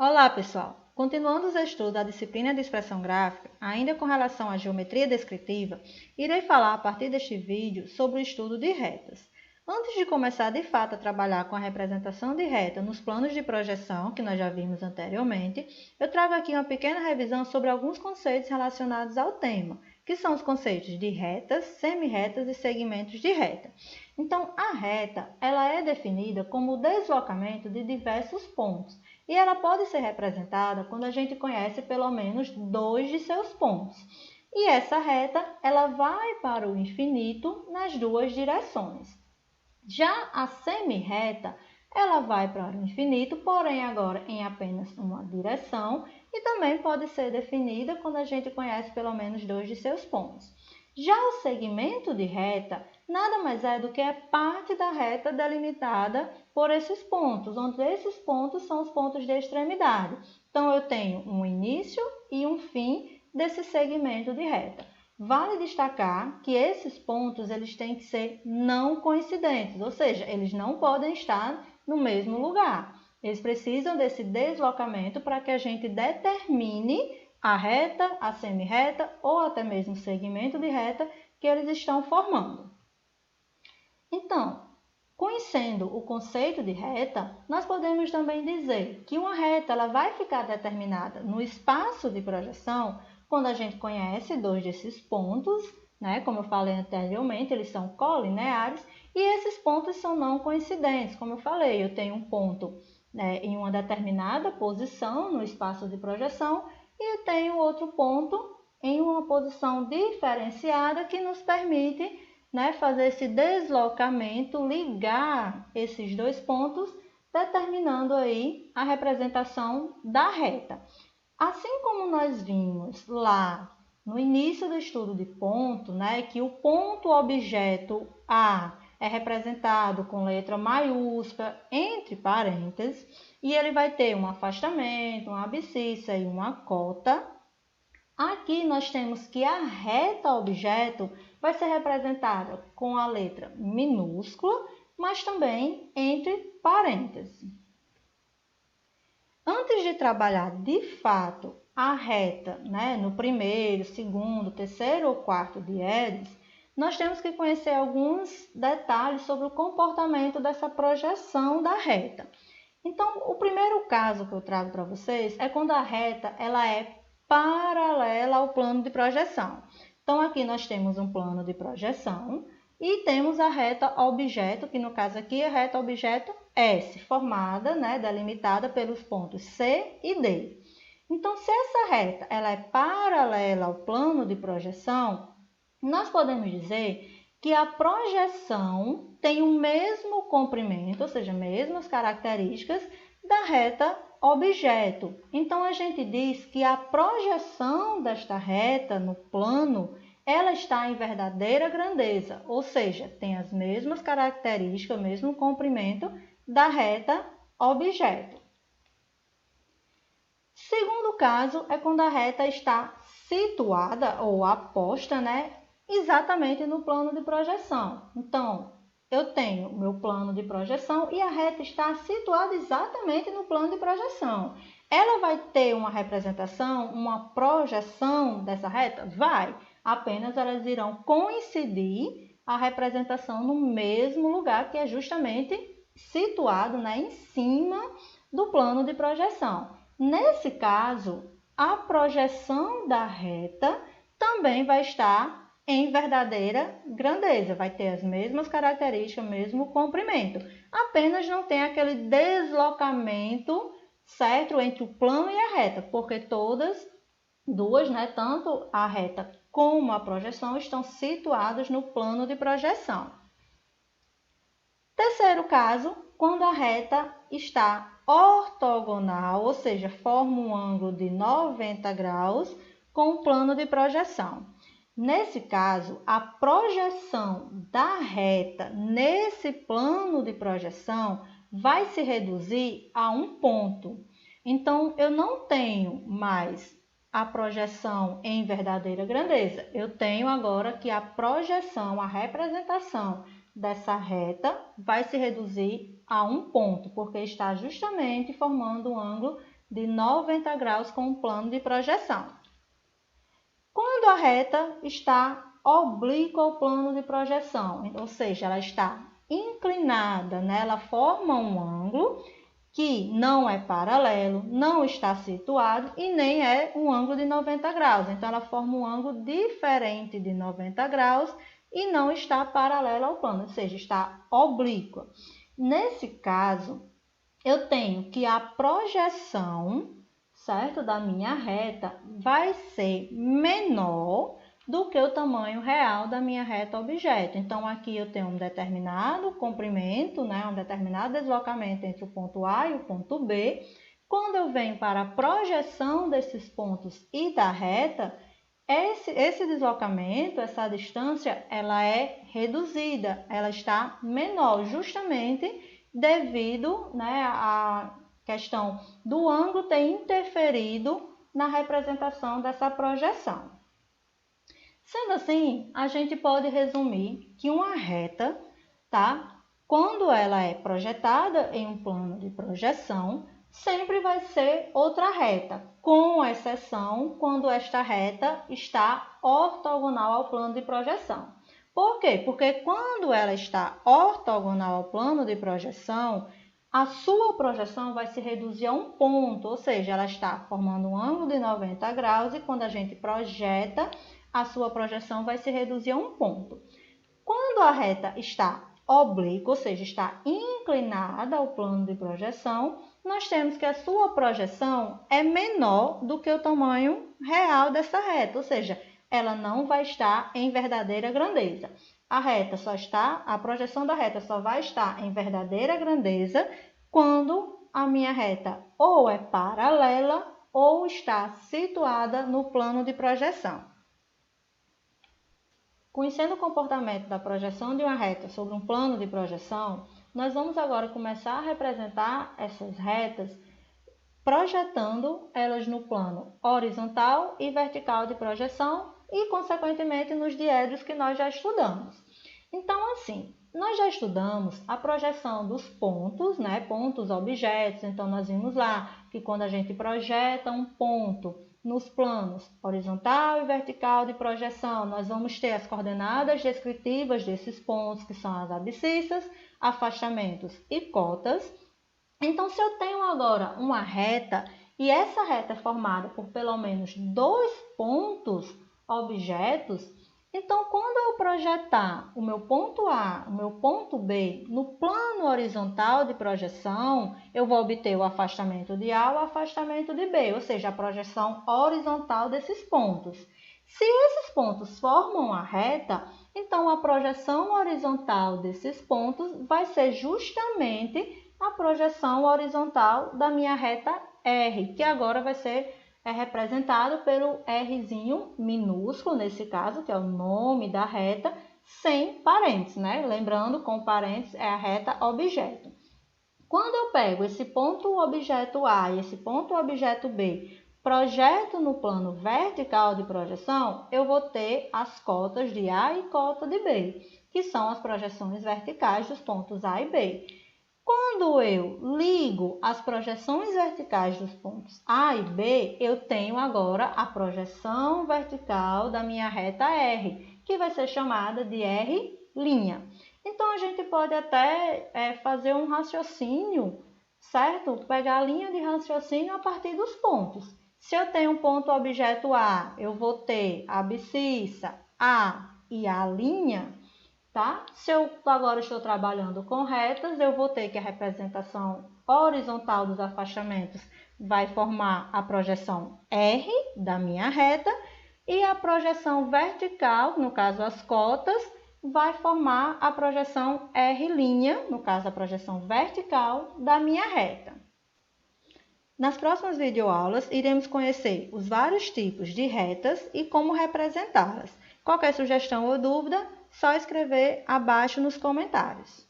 Olá, pessoal! Continuando os estudos da disciplina de expressão gráfica, ainda com relação à geometria descritiva, irei falar a partir deste vídeo sobre o estudo de retas. Antes de começar de fato a trabalhar com a representação de reta nos planos de projeção, que nós já vimos anteriormente, eu trago aqui uma pequena revisão sobre alguns conceitos relacionados ao tema, que são os conceitos de retas, semi-retas e segmentos de reta. Então, a reta ela é definida como o deslocamento de diversos pontos, e ela pode ser representada quando a gente conhece pelo menos dois de seus pontos. E essa reta ela vai para o infinito nas duas direções. Já a semi-reta, ela vai para o infinito, porém agora em apenas uma direção, e também pode ser definida quando a gente conhece pelo menos dois de seus pontos. Já o segmento de reta nada mais é do que a parte da reta delimitada por esses pontos, onde esses pontos são os pontos de extremidade. Então, eu tenho um início e um fim desse segmento de reta. Vale destacar que esses pontos eles têm que ser não coincidentes, ou seja, eles não podem estar no mesmo lugar. Eles precisam desse deslocamento para que a gente determine a reta, a semi-reta ou até mesmo o segmento de reta que eles estão formando. Então, conhecendo o conceito de reta, nós podemos também dizer que uma reta ela vai ficar determinada no espaço de projeção quando a gente conhece dois desses pontos, né? Como eu falei anteriormente, eles são colineares e esses pontos são não coincidentes. Como eu falei, eu tenho um ponto, né, em uma determinada posição no espaço de projeção e eu tenho outro ponto em uma posição diferenciada que nos permite, né, fazer esse deslocamento, ligar esses dois pontos, determinando aí a representação da reta. Assim como nós vimos lá no início do estudo de ponto, né, que o ponto objeto A é representado com letra maiúscula entre parênteses e ele vai ter um afastamento, uma abscissa e uma cota. Aqui nós temos que a reta objeto vai ser representada com a letra minúscula, mas também entre parênteses. Antes de trabalhar de fato a reta, né, no primeiro, segundo, terceiro ou quarto diedes, nós temos que conhecer alguns detalhes sobre o comportamento dessa projeção da reta. Então, o primeiro caso que eu trago para vocês é quando a reta ela é paralela ao plano de projeção. Então, aqui nós temos um plano de projeção e temos a reta objeto, que no caso aqui é a reta objeto S, formada, né, delimitada pelos pontos C e D. Então, se essa reta ela é paralela ao plano de projeção, nós podemos dizer que a projeção tem o mesmo comprimento, ou seja, mesmas características da reta objeto. Então, a gente diz que a projeção desta reta no plano, ela está em verdadeira grandeza, ou seja, tem as mesmas características, o mesmo comprimento da reta objeto. Segundo caso é quando a reta está situada ou aposta, né, exatamente no plano de projeção. Então, eu tenho o meu plano de projeção e a reta está situada exatamente no plano de projeção. Ela vai ter uma representação, uma projeção dessa reta? Vai. Apenas elas irão coincidir a representação no mesmo lugar, que é justamente situado, né, em cima do plano de projeção. Nesse caso, a projeção da reta também vai estar em verdadeira grandeza, vai ter as mesmas características, mesmo comprimento, apenas não tem aquele deslocamento certo entre o plano e a reta, porque todas duas, né, tanto a reta como a projeção, estão situadas no plano de projeção. Terceiro caso, quando a reta está ortogonal, ou seja, forma um ângulo de 90 graus com o plano de projeção. Nesse caso, a projeção da reta nesse plano de projeção vai se reduzir a um ponto. Então, eu não tenho mais a projeção em verdadeira grandeza. Eu tenho agora que a projeção, a representação dessa reta vai se reduzir a um ponto, porque está justamente formando um ângulo de 90 graus com o plano de projeção. Quando a reta está oblíqua ao plano de projeção, ou seja, ela está inclinada, né? Ela forma um ângulo que não é paralelo, não está situado e nem é um ângulo de 90 graus. Então, ela forma um ângulo diferente de 90 graus e não está paralelo ao plano, ou seja, está oblíqua. Nesse caso, eu tenho que a projeção, certo, da minha reta vai ser menor do que o tamanho real da minha reta objeto. Então, aqui eu tenho um determinado comprimento, né, um determinado deslocamento entre o ponto A e o ponto B. Quando eu venho para a projeção desses pontos e da reta, esse deslocamento, essa distância, ela é reduzida, ela está menor, justamente devido, né, à questão do ângulo ter interferido na representação dessa projeção. Sendo assim, a gente pode resumir que uma reta, tá? Quando ela é projetada em um plano de projeção, sempre vai ser outra reta, com exceção quando esta reta está ortogonal ao plano de projeção. Por quê? Porque quando ela está ortogonal ao plano de projeção, a sua projeção vai se reduzir a um ponto, ou seja, ela está formando um ângulo de 90 graus e quando a gente projeta, a sua projeção vai se reduzir a um ponto. Quando a reta está oblíqua, ou seja, está inclinada ao plano de projeção, nós temos que a sua projeção é menor do que o tamanho real dessa reta, ou seja, ela não vai estar em verdadeira grandeza. A projeção da reta só vai estar em verdadeira grandeza quando a minha reta ou é paralela ou está situada no plano de projeção. Conhecendo o comportamento da projeção de uma reta sobre um plano de projeção, nós vamos agora começar a representar essas retas projetando elas no plano horizontal e vertical de projeção e, consequentemente, nos diédricos que nós já estudamos. Então, assim, nós já estudamos a projeção dos pontos, né? Pontos, objetos. Então, nós vimos lá que quando a gente projeta um ponto nos planos horizontal e vertical de projeção, nós vamos ter as coordenadas descritivas desses pontos, que são as abscissas, afastamentos e cotas. Então, se eu tenho agora uma reta e essa reta é formada por pelo menos 2 pontos objetos, então, quando eu projetar o meu ponto A, o meu ponto B no plano horizontal de projeção, eu vou obter o afastamento de A e o afastamento de B, ou seja, a projeção horizontal desses pontos. Se esses pontos formam a reta, então a projeção horizontal desses pontos vai ser justamente a projeção horizontal da minha reta R, que agora vai ser representado pelo Rzinho minúsculo, nesse caso, que é o nome da reta, sem parênteses, né? Lembrando, com parênteses é a reta objeto. Quando eu pego esse ponto objeto A e esse ponto objeto B, projeto no plano vertical de projeção, eu vou ter as cotas de A e cota de B, que são as projeções verticais dos pontos A e B. Quando eu ligo as projeções verticais dos pontos A e B, eu tenho agora a projeção vertical da minha reta R, que vai ser chamada de R'. Então, a gente pode até fazer um raciocínio, certo? Pegar a linha de raciocínio a partir dos pontos. Se eu tenho um ponto objeto A, eu vou ter a abscissa A e a linha. Tá? Se eu agora estou trabalhando com retas, eu vou ter que a representação horizontal dos afastamentos vai formar a projeção R da minha reta e a projeção vertical, no caso as cotas, vai formar a projeção R', no caso a projeção vertical da minha reta. Nas próximas videoaulas, iremos conhecer os vários tipos de retas e como representá-las. Qualquer sugestão ou dúvida, só escrever abaixo nos comentários.